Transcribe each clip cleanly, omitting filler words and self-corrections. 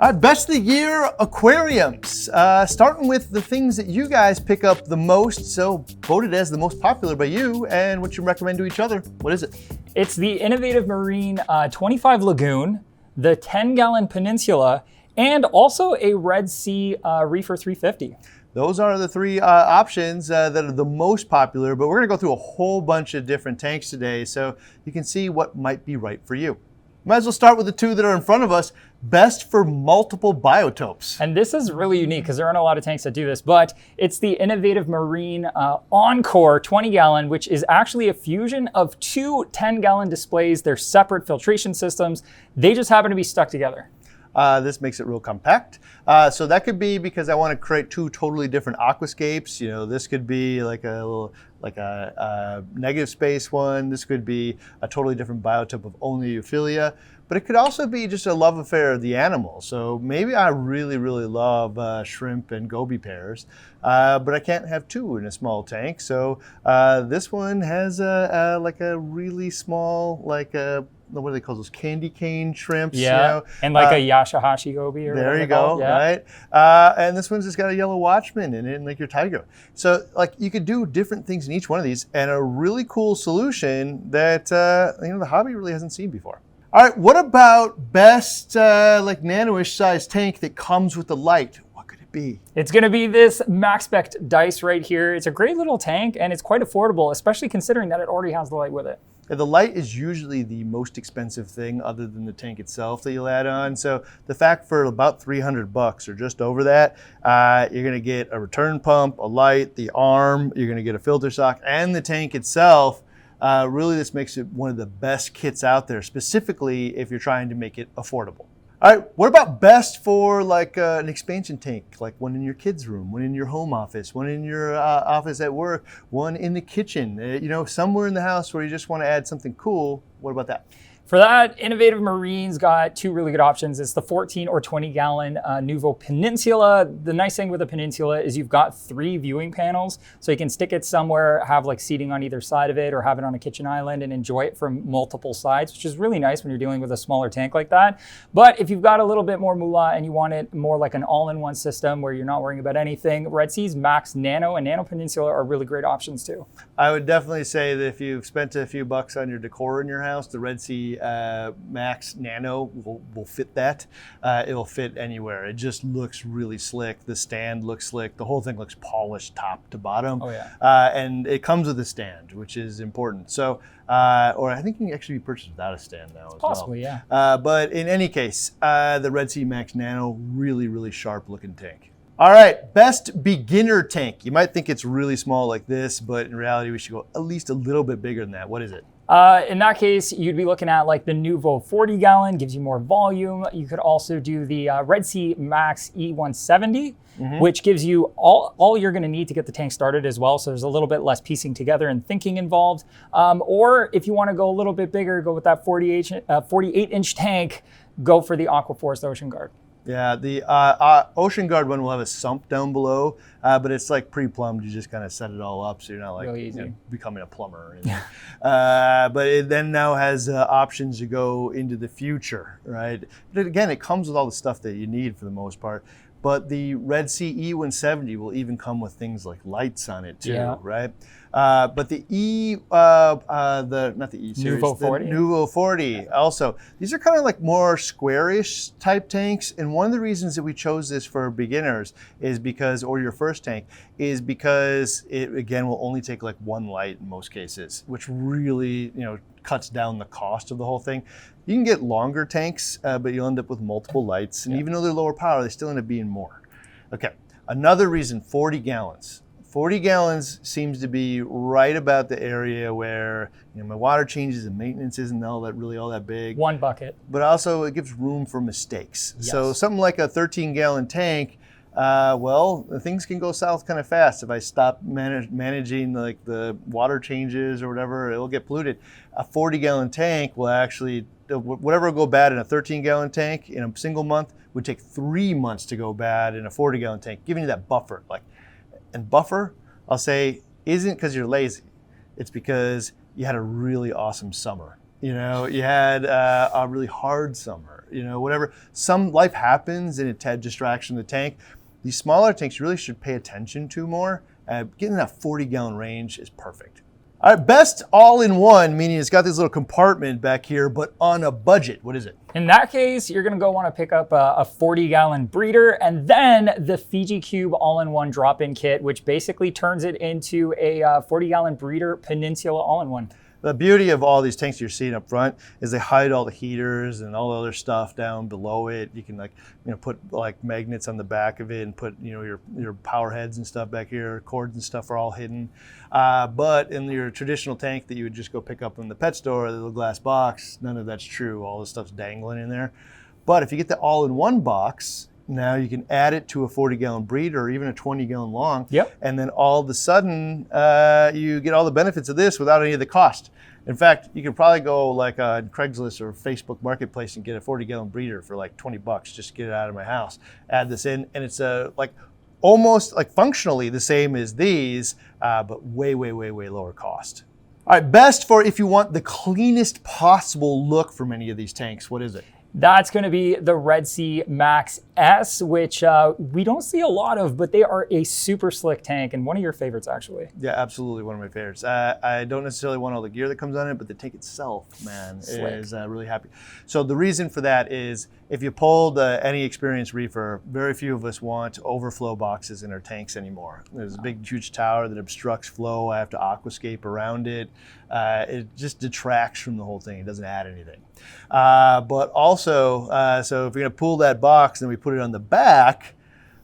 All right, best of the year aquariums. Starting with the things that you guys pick up the most, so voted as the most popular by you, and what you recommend to each other. What is it? It's the Innovative Marine 25 Lagoon, the 10-gallon Peninsula, and also a Red Sea Reefer 350. Those are the three options that are the most popular, but we're gonna go through a whole bunch of different tanks today so you can see what might be right for you. Might as well start with the two that are in front of us. Best for multiple biotopes. And this is really unique because there aren't a lot of tanks that do this, but it's the Innovative Marine Encore 20-gallon, which is actually a fusion of two 10-gallon displays. They're separate filtration systems. They just happen to be stuck together. This makes it real compact. So that could be because I want to create two totally different aquascapes. You know, this could be like a little, like a negative space one. This could be a totally different biotope of only euphilia. But it could also be just a love affair of the animal. So maybe I really, really love shrimp and goby pairs, but I can't have two in a small tank. So this one has like a really small, like a, what do they call those, candy cane shrimps? Yeah, you know? And like a Yashahashi goby or there you go, yeah. Right? And this one's just got a yellow watchman in it, and like your tiger. So like you could do different things in each one of these, and a really cool solution that you know, the hobby really hasn't seen before. All right, what about best like nano-ish size tank that comes with the light? What could it be? It's gonna be this Max Spec Dice right here. It's a great little tank and it's quite affordable, especially considering that it already has the light with it. Yeah, the light is usually the most expensive thing other than the tank itself that you'll add on. So the fact for about $300 or just over that, you're gonna get a return pump, a light, the arm, you're gonna get a filter sock and the tank itself. Really, this makes it one of the best kits out there, specifically if you're trying to make it affordable. All right, what about best for like an expansion tank, like one in your kids' room, one in your home office, one in your office at work, one in the kitchen, you know, somewhere in the house where you just want to add something cool. What about that? For that, Innovative Marine's got two really good options. It's the 14 or 20-gallon Nuvo Peninsula. The nice thing with a Peninsula is you've got 3 viewing panels, so you can stick it somewhere, have like seating on either side of it, or have it on a kitchen island and enjoy it from multiple sides, which is really nice when you're dealing with a smaller tank like that. But if you've got a little bit more moolah and you want it more like an all-in-one system where you're not worrying about anything, Red Sea's Max Nano and Nano Peninsula are really great options too. I would definitely say that if you've spent a few bucks on your decor in your house, the Red Sea Max Nano will fit that. It'll fit anywhere. It just looks really slick. The stand looks slick. The whole thing looks polished top to bottom. Oh yeah. And it comes with a stand, which is important. So, or I think it can actually be purchased without a stand now as possibly, well. Yeah. But in any case, the Red Sea Max Nano, really, really sharp looking tank. All right, best beginner tank. You might think it's really small like this, but in reality, we should go at least a little bit bigger than that. What is it? In that case, you'd be looking at like the Nuvo 40-gallon, gives you more volume. You could also do the Red Sea Max E170, which gives you all you're gonna need to get the tank started as well. So there's a little bit less piecing together and thinking involved. Or if you wanna go a little bit bigger, go with that 48-inch tank, go for the Aquaforce Ocean Guard. Yeah, the Ocean Guard one will have a sump down below, but it's like pre-plumbed. You just kind of set it all up so you're not like becoming a plumber or anything. But it then now has options to go into the future, right? But again, it comes with all the stuff that you need for the most part. But the Red Sea E170 will even come with things like lights on it too, right? But the not the E series, Nuvo 40. The Nuvo 40 also. These are kind of like more squarish type tanks. And one of the reasons that we chose this for beginners is because, or your first tank, is because it, again, will only take like one light in most cases, which really, you know, cuts down the cost of the whole thing. You can get longer tanks, but you'll end up with multiple lights. And even though they're lower power, they still end up being more. Okay, another reason, 40 gallons. 40 gallons seems to be right about the area where, you know, my water changes and maintenance isn't all that big. One bucket. But also it gives room for mistakes. Yes. So something like a 13-gallon tank, well, things can go south kind of fast. If I stop managing like the water changes or whatever, it'll get polluted. A 40-gallon tank will actually, whatever will go bad in a 13-gallon tank in a single month would take 3 months to go bad in a 40-gallon tank, giving you that buffer. And buffer, I'll say, isn't because you're lazy. It's because you had a really awesome summer. You know, you had a really hard summer, you know, whatever. Some life happens and it had distraction in the tank. These smaller tanks you really should pay attention to more. Getting that 40-gallon range is perfect. All right, best all-in-one, meaning it's got this little compartment back here, but on a budget. What is it? In that case, you're gonna go wanna pick up a 40-gallon breeder and then the Fiji Cube all-in-one drop-in kit, which basically turns it into a 40-gallon breeder peninsula all-in-one. The beauty of all these tanks you're seeing up front is they hide all the heaters and all the other stuff down below it. You can put like magnets on the back of it and put your power heads and stuff back here. Cords and stuff are all hidden. But in your traditional tank that you would just go pick up in the pet store, the little glass box, none of that's true. All the stuff's dangling in there. But if you get the all-in-one box, now you can add it to a 40-gallon breeder or even a 20-gallon long. Yep. And then all of a sudden, you get all the benefits of this without any of the cost. In fact, you could probably go like on Craigslist or Facebook Marketplace and get a 40-gallon breeder for like $20 just to get it out of my house. Add this in, and it's almost like functionally the same as these, but way, way, way, way lower cost. All right, best for if you want the cleanest possible look from any of these tanks, what is it? That's going to be the Red Sea Max S, which we don't see a lot of, but they are a super slick tank and one of your favorites, actually. Yeah, absolutely one of my favorites. I don't necessarily want all the gear that comes on it, but the tank itself, man, is really happy. So the reason for that is if you pulled any experienced reefer, very few of us want overflow boxes in our tanks anymore. There's a big, huge tower that obstructs flow. I have to aquascape around it. It just detracts from the whole thing. It doesn't add anything. But also, so if you're gonna pull that box and we put it on the back,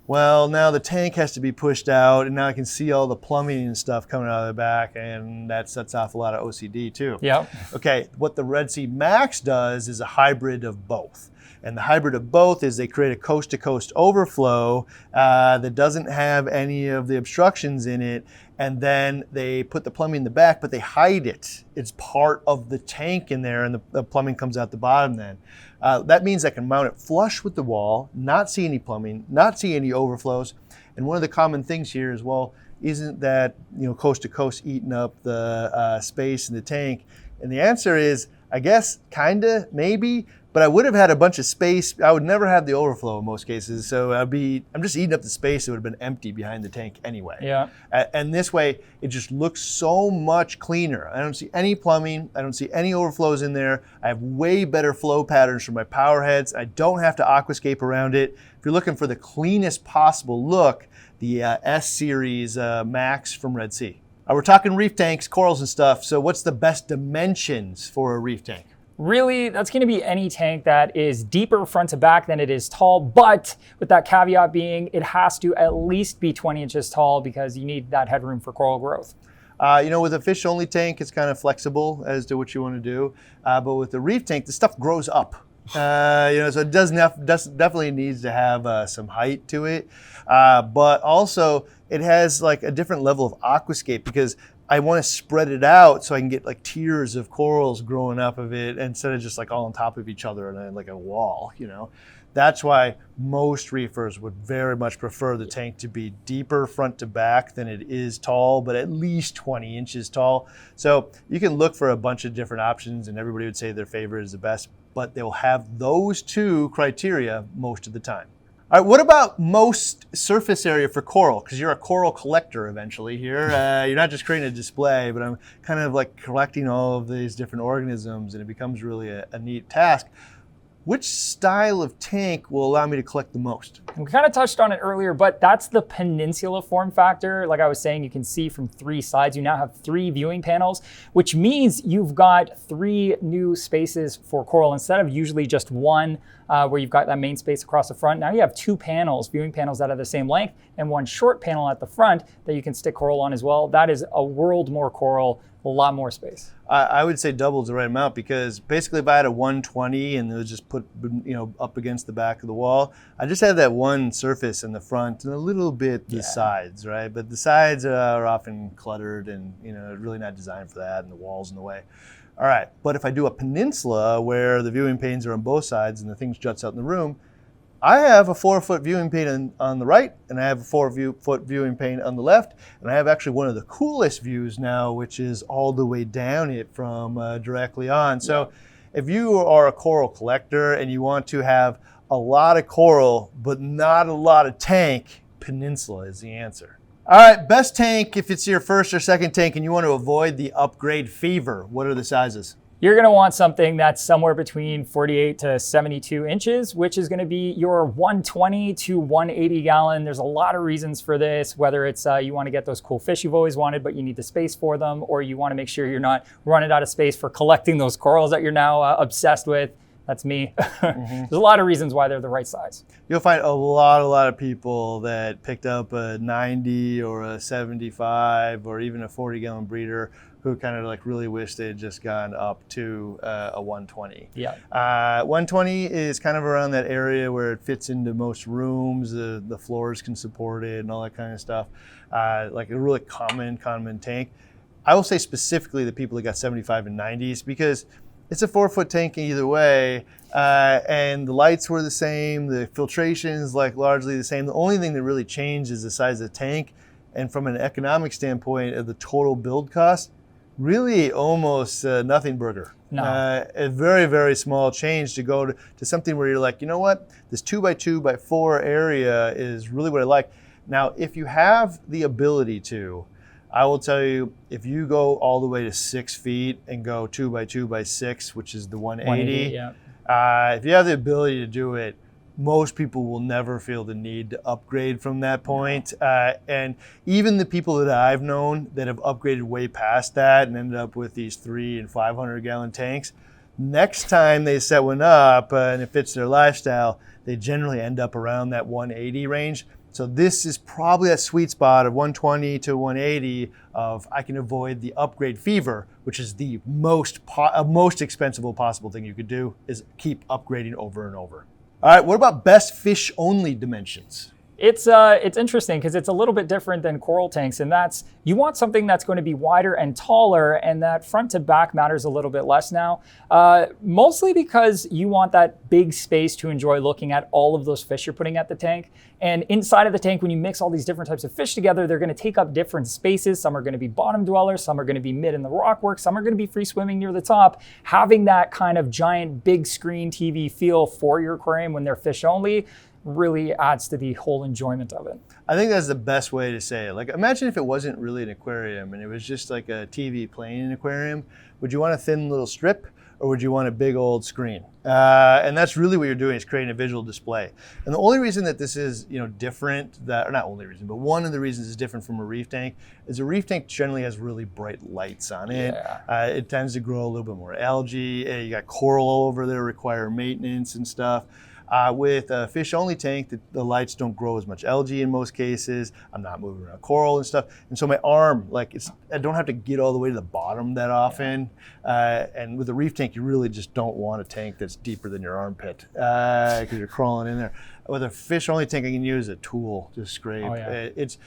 well, now the tank has to be pushed out and now I can see all the plumbing and stuff coming out of the back, and that sets off a lot of OCD too. Yep. Okay, what the Red Sea Max does is a hybrid of both. And the hybrid of both is they create a coast-to-coast overflow that doesn't have any of the obstructions in it, and then they put the plumbing in the back, but they hide it. It's part of the tank in there, and the plumbing comes out the bottom then. That means I can mount it flush with the wall, not see any plumbing, not see any overflows. And one of the common things here is, well, isn't that coast-to-coast eating up the space in the tank? And the answer is, I guess, kinda, maybe. But I would have had a bunch of space. I would never have the overflow in most cases. So I'm just eating up the space that would have been empty behind the tank anyway. Yeah. And this way, it just looks so much cleaner. I don't see any plumbing. I don't see any overflows in there. I have way better flow patterns for my power heads. I don't have to aquascape around it. If you're looking for the cleanest possible look, the S Series Max from Red Sea. We're talking reef tanks, corals and stuff. So what's the best dimensions for a reef tank? Really, that's going to be any tank that is deeper front to back than it is tall, but with that caveat being it has to at least be 20 inches tall because you need that headroom for coral growth. With a fish-only tank, it's kind of flexible as to what you want to do. But with the reef tank, the stuff grows up. So it definitely needs to have some height to it. But also, it has like a different level of aquascape because I want to spread it out so I can get like tiers of corals growing up of it instead of just like all on top of each other and like a wall, That's why most reefers would very much prefer the tank to be deeper front to back than it is tall, but at least 20 inches tall. So you can look for a bunch of different options and everybody would say their favorite is the best, but they'll have those two criteria most of the time. All right, what about most surface area for coral? Because you're a coral collector eventually here. You're not just creating a display, but I'm kind of like collecting all of these different organisms and it becomes really a neat task. Which style of tank will allow me to collect the most? We kind of touched on it earlier, but that's the peninsula form factor. Like I was saying, you can see from 3 sides. You now have 3 viewing panels, which means you've got 3 new spaces for coral instead of usually just one where you've got that main space across the front. Now you have 2 panels, viewing panels that are the same length, and 1 short panel at the front that you can stick coral on as well. That is a world more coral, a lot more space. I would say double is the right amount because basically if I had a 120 and it was just put up against the back of the wall, I just have that one surface in the front and a little bit the sides, right? But the sides are often cluttered and really not designed for that and the wall's in the way. All right, but if I do a peninsula where the viewing panes are on both sides and the thing juts out in the room, I have a 4-foot viewing pane on the right, and I have a 4-foot viewing pane on the left, and I have actually one of the coolest views now, which is all the way down it from directly on. So if you are a coral collector and you want to have a lot of coral, but not a lot of tank, Peninsula is the answer. All right, best tank if it's your first or second tank and you want to avoid the upgrade fever. What are the sizes? You're going to want something that's somewhere between 48 to 72 inches, which is going to be your 120 to 180 gallon. There's a lot of reasons for this, whether it's you want to get those cool fish you've always wanted, but you need the space for them, or you want to make sure you're not running out of space for collecting those corals that you're now obsessed with. That's me. There's a lot of reasons why they're the right size. You'll find a lot of people that picked up a 90 or a 75 or even a 40-gallon breeder who kind of like really wish they had just gone up to a 120. Yeah. 120 is kind of around that area where it fits into most rooms, the floors can support it and all that kind of stuff. Like a really common tank. I will say specifically the people that got 75 and 90s because it's a 4-foot tank either way, and the lights were the same, the filtration is like largely the same. The only thing that really changed is the size of the tank, and from an economic standpoint of the total build cost, really almost nothing burger. No. A very small change to go to something where you're like, you know what, this 2x2x4 area is really what I like. Now, if you have the ability to, I will tell you, if you go all the way to 6 feet and go 2x2x6, which is the 180, if you have the ability to do it, most people will never feel the need to upgrade from that point. And even the people that I've known that have upgraded way past that and ended up with these 300 and 500 gallon tanks, next time they set one up and it fits their lifestyle, they generally end up around that 180 range. So this is probably that sweet spot of 120 to 180 of I can avoid the upgrade fever, which is the most expensive possible thing you could do is keep upgrading over and over. All right, what about best fish only dimensions? It's interesting because it's a little bit different than coral tanks, and that's you want something that's going to be wider and taller, and that front to back matters a little bit less now, mostly because you want that big space to enjoy looking at all of those fish you're putting at the tank. And inside of the tank, when you mix all these different types of fish together, they're going to take up different spaces. Some are going to be bottom dwellers, some are going to be mid in the rockwork, some are going to be free swimming near the top. Having that kind of giant big screen TV feel for your aquarium when they're fish only really adds to the whole enjoyment of it. I think that's the best way to say it. Like, imagine if it wasn't really an aquarium and it was just like a TV playing an aquarium. Would you want a thin little strip or would you want a big old screen? And that's really what you're doing is creating a visual display. And the only reason that this is, different, or not only reason, but one of the reasons it's different from a reef tank is a reef tank generally has really bright lights on it. Yeah. It tends to grow a little bit more algae. You got coral all over there, require maintenance and stuff. With a fish only tank, the lights don't grow as much algae in most cases. I'm not moving around coral and stuff. And so my arm, I don't have to get all the way to the bottom that often. And with a reef tank, you really just don't want a tank that's deeper than your armpit because you're crawling in there. With a fish only tank, I can use a tool to scrape. Oh, yeah. It's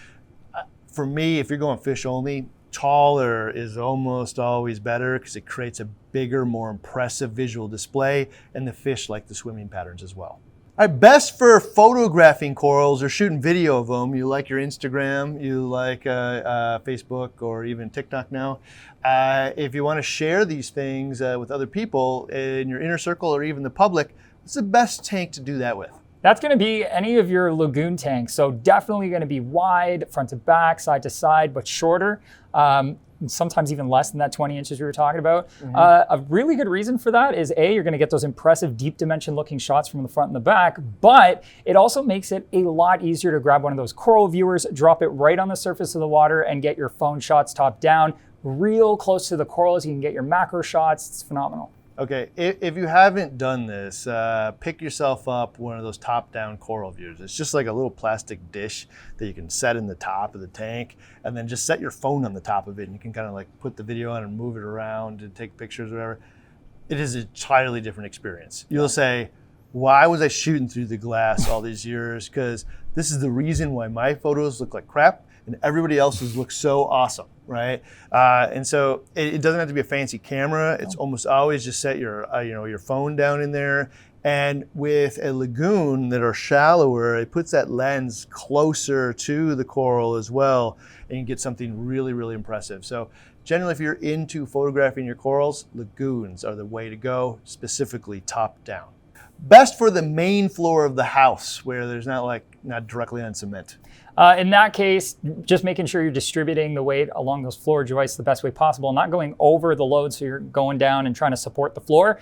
for me, if you're going fish only, taller is almost always better because it creates a bigger, more impressive visual display, and the fish like the swimming patterns as well. All right, best for photographing corals or shooting video of them. You like your Instagram, you like Facebook or even TikTok now. If you want to share these things with other people in your inner circle or even the public, what's the best tank to do that with? That's going to be any of your lagoon tanks. So definitely going to be wide, front to back, side to side, but shorter. Sometimes even less than that 20 inches we were talking about. Mm-hmm. A really good reason for that is you're going to get those impressive deep dimension looking shots from the front and the back, but it also makes it a lot easier to grab one of those coral viewers, drop it right on the surface of the water and get your phone shots top down, real close to the corals. You can get your macro shots. It's phenomenal. Okay, if you haven't done this, pick yourself up one of those top-down coral viewers. It's just like a little plastic dish that you can set in the top of the tank, and then just set your phone on the top of it, and you can kind of like put the video on and move it around and take pictures or whatever. It is an entirely different experience. You'll say, why was I shooting through the glass all these years? Because this is the reason why my photos look like crap and everybody else's look so awesome, right? And so it doesn't have to be a fancy camera. It's almost always just set your your phone down in there And with a lagoon that are shallower, it puts that lens closer to the coral as well, and you get something really, really impressive. So generally, if you're into photographing your corals, lagoons are the way to go, specifically top down. Best for the main floor of the house where there's not directly on cement. In that case, just making sure you're distributing the weight along those floor joists the best way possible, not going over the load so you're going down and trying to support the floor.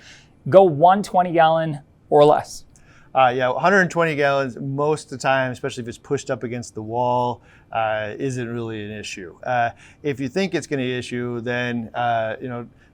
Go 120 gallon or less. Yeah, 120 gallons most of the time, especially if it's pushed up against the wall, isn't really an issue. If you think it's going to be an issue, then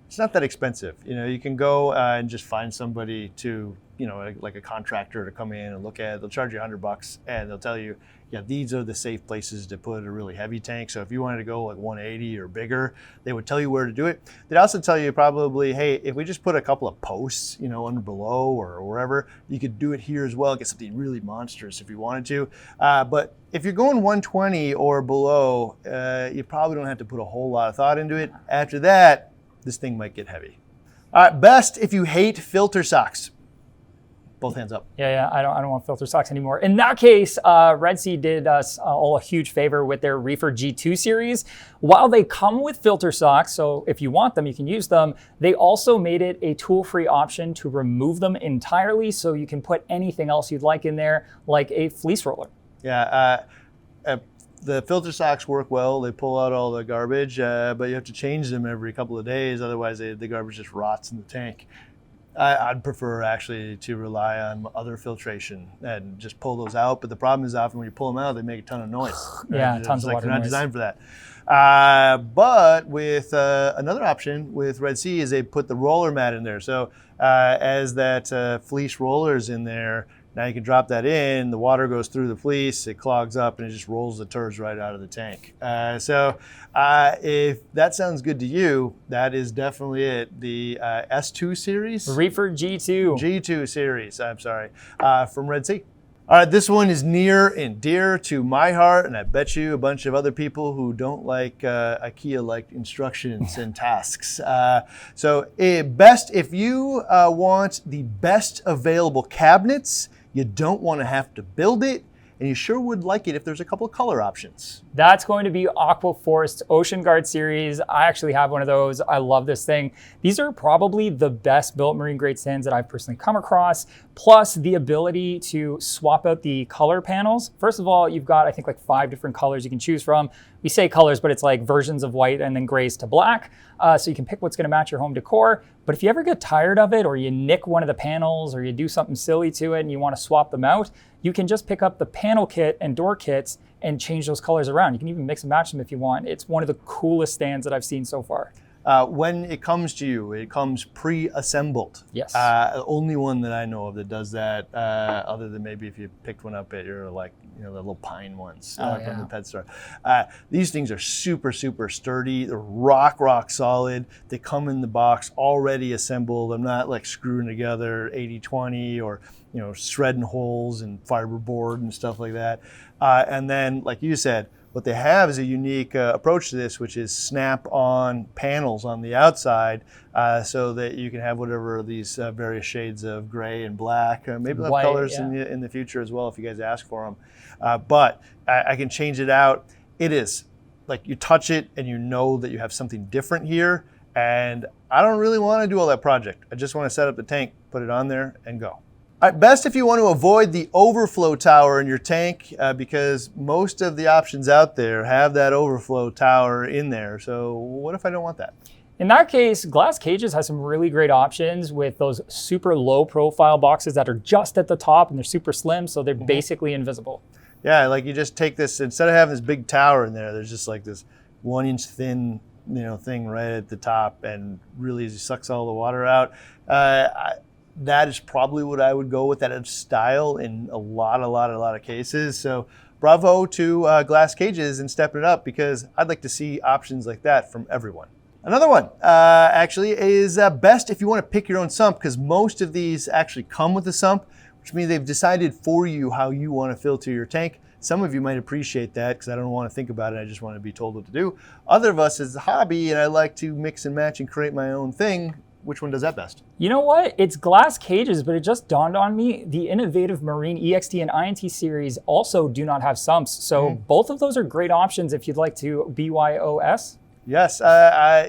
it's not that expensive. You can go and just find somebody to, like a contractor to come in and look at it. They'll charge you $100 and they'll tell you, yeah, these are the safe places to put a really heavy tank. So if you wanted to go like 180 or bigger, they would tell you where to do it. They'd also tell you probably, hey, if we just put a couple of posts, under below or wherever, you could do it here as well, get something really monstrous if you wanted to. But if you're going 120 or below, you probably don't have to put a whole lot of thought into it. After that, this thing might get heavy. Best if you hate filter socks. Both hands up. Yeah, I don't want filter socks anymore. In that case, Red Sea did us all a huge favor with their Reefer G2 series. While they come with filter socks, so if you want them, you can use them, they also made it a tool-free option to remove them entirely so you can put anything else you'd like in there, like a fleece roller. Yeah, the filter socks work well. They pull out all the garbage, but you have to change them every couple of days. Otherwise, the garbage just rots in the tank. I'd prefer actually to rely on other filtration and just pull those out. But the problem is often when you pull them out, they make a ton of noise. Yeah, tons of water They're not noise. designed for that. But with another option with Red Sea is they put the roller mat in there. So as that fleece roller is in there, now you can drop that in, the water goes through the fleece, it clogs up, and it just rolls the turds right out of the tank. So if that sounds good to you, that is definitely it. The S2 series? Reefer G2. G2 series, I'm sorry, from Red Sea. All right, this one is near and dear to my heart, and I bet you a bunch of other people who don't like IKEA-like instructions and tasks. So best if you want the best available cabinets, you don't want to have to build it, and you sure would like it if there's a couple of color options. That's going to be Aquaforest Ocean Guard series. I actually have one of those. I love this thing. These are probably the best built marine grade stands that I've personally come across, plus the ability to swap out the color panels. First of all, you've got, I think, like 5 different colors you can choose from. We say colors, but it's like versions of white and then grays to black. So you can pick what's gonna match your home decor. But if you ever get tired of it, or you nick one of the panels, or you do something silly to it and you wanna swap them out, you can just pick up the panel kit and door kits and change those colors around. You can even mix and match them if you want. It's one of the coolest stands that I've seen so far. When it comes to you, it comes pre-assembled. Yes. The only one that I know of that does that, other than maybe if you picked one up at your the little pine ones from the pet store. These things are super, super sturdy. They're rock solid. They come in the box already assembled. I'm not like screwing together 80-20 or shredding holes and fiberboard and stuff like that. And then, like you said, what they have is a unique approach to this, which is snap-on panels on the outside, so that you can have whatever these various shades of gray and black. Maybe they'll have colors in the future as well if you guys ask for them. But I can change it out. It is like you touch it and you know that you have something different here. And I don't really want to do all that project. I just want to set up the tank, put it on there, and go. All right, best if you want to avoid the overflow tower in your tank, because most of the options out there have that overflow tower in there. So what if I don't want that? In that case, Glass Cages has some really great options with those super low profile boxes that are just at the top and they're super slim, so they're basically invisible. Yeah, like you just take this, instead of having this big tower in there, there's just like this 1-inch thin thing right at the top, and really sucks all the water out. That is probably what I would go with, that style in a lot of cases. So bravo to Glass Cages and stepping it up, because I'd like to see options like that from everyone. Another one actually is best if you want to pick your own sump, because most of these actually come with a sump, which means they've decided for you how you want to filter your tank. Some of you might appreciate that because I don't want to think about it. I just want to be told what to do. Other of us, it's a hobby and I like to mix and match and create my own thing. which one does that best? You know what? It's glass cages, but it just dawned on me, the innovative Marine EXT and INT series also do not have sumps. So both of those are great options if you'd like to BYOS. Yes,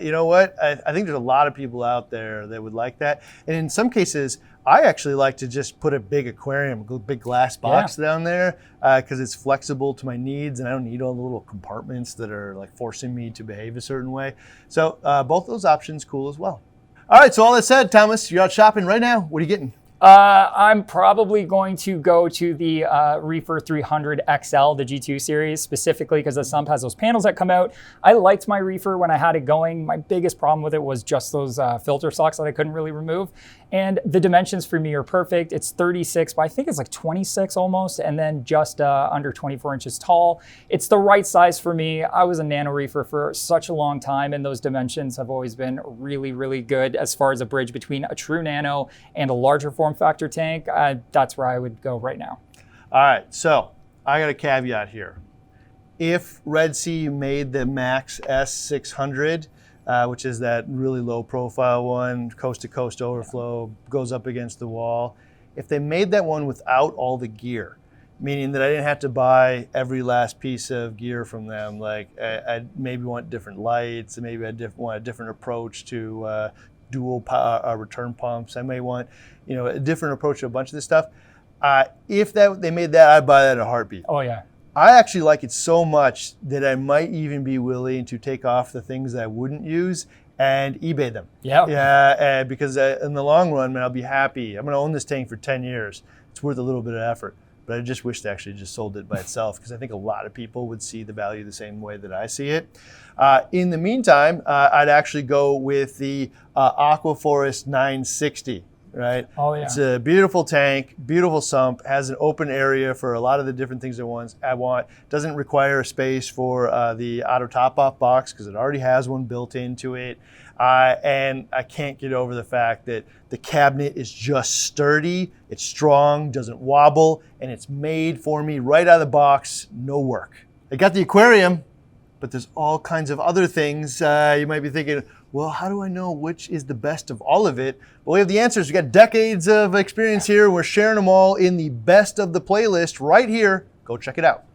you know what? I think there's a lot of people out there that would like that. And in some cases, I actually like to just put a big aquarium, a big glass box down there because it's flexible to my needs and I don't need all the little compartments that are like forcing me to behave a certain way. So both those options cool as well. All right, so all that said, Thomas, you're out shopping right now. What are you getting? I'm probably going to go to the Reefer 300 XL, the G2 series, specifically because the Sump has those panels that come out. I liked my Reefer when I had it going. My biggest problem with it was just those filter socks that I couldn't really remove. And the dimensions for me are perfect. It's 36, but I think it's like 26 almost, and then just under 24 inches tall. It's the right size for me. I was a Nano Reefer for such a long time, and those dimensions have always been really, really good as far as a bridge between a true Nano and a larger form factor tank. That's where I would go right now. All right, so I got a caveat here. If Red Sea made the Max S600, which is that really low profile one, coast to coast overflow, goes up against the wall. If they made that one without all the gear, meaning that I didn't have to buy every last piece of gear from them, like I maybe want different lights, and maybe I want a different approach to dual return pumps. I may want, a different approach to a bunch of this stuff. If they made that, I'd buy that in a heartbeat. Oh yeah. I actually like it so much that I might even be willing to take off the things that I wouldn't use and eBay them. Yeah, because in the long run, man, I'll be happy. I'm going to own this tank for 10 years. It's worth a little bit of effort. But I just wish they actually just sold it by itself because I think a lot of people would see the value the same way that I see it. In the meantime, I'd actually go with the Aquaforest 960. Right? Oh, yeah. It's a beautiful tank, beautiful sump, has an open area for a lot of the different things I want. Doesn't require a space for the auto top-off box because it already has one built into it. And I can't get over the fact that the cabinet is just sturdy, it's strong, doesn't wobble, and it's made for me right out of the box, no work. I got the aquarium, but there's all kinds of other things. You might be thinking, well, how do I know which is the best of all of it? Well, we have the answers. We got decades of experience here. We're sharing them all in the best of the playlist right here. Go check it out.